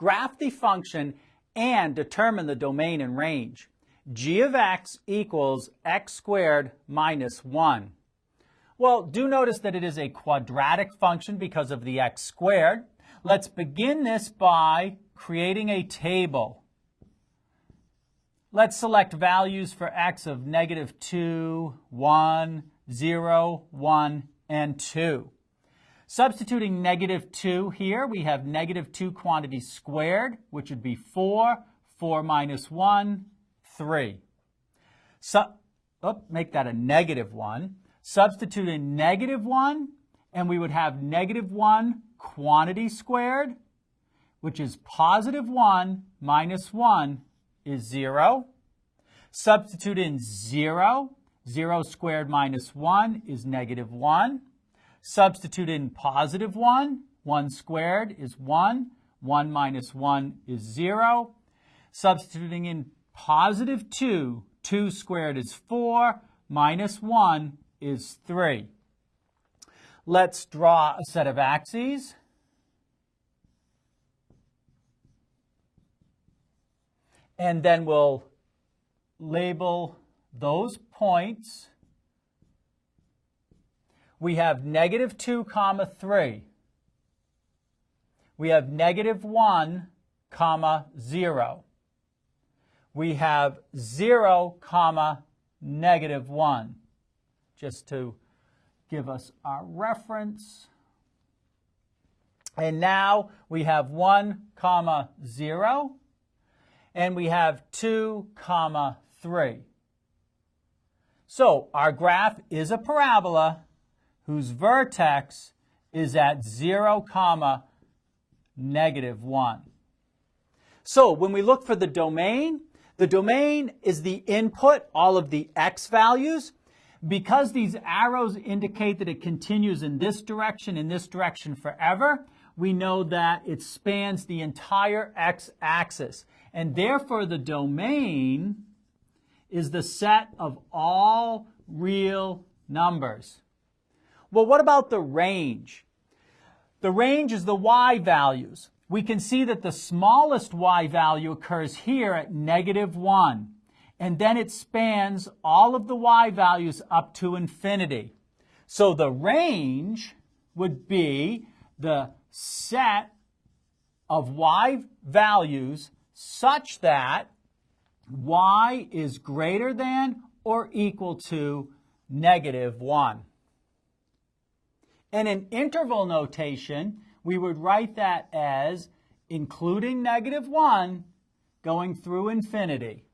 graph the function and determine the domain and range. G of x equals x squared minus 1. Well, do notice that it is a quadratic function because of the x squared. Let's begin this by creating a table. Let's select values for x of -2, 1, 0, 1, and 2. Substituting -2 here, we have -2 quantity squared, which would be 4. 4 minus 1, 3. Make that a -1. Substitute in -1, and we would have -1 quantity squared, which is +1 minus 1 is 0. Substitute in 0. 0 squared minus 1 is -1. Substitute in +1. 1 squared is 1. 1 minus 1 is 0. Substituting in +2. 2 squared is 4. Minus 1 is 3. Let's draw a set of axes. And then we'll label those points. We have -2, 3. We have -1, 0. We have 0, -1. Just to give us our reference. And now we have 1, 0. And we have 2, 3. So our graph is a parabola whose vertex is at 0, -1. So when we look for the domain is the input, all of the x values. Because these arrows indicate that it continues in this direction forever, we know that it spans the entire x-axis. And therefore, the domain is the set of all real numbers. Well, what about the range? The range is the y values. We can see that the smallest y value occurs here at -1. And then it spans all of the y values up to infinity. So the range would be the set of y values such that y is greater than or equal to -1. And in interval notation, we would write that as including -1 going through infinity.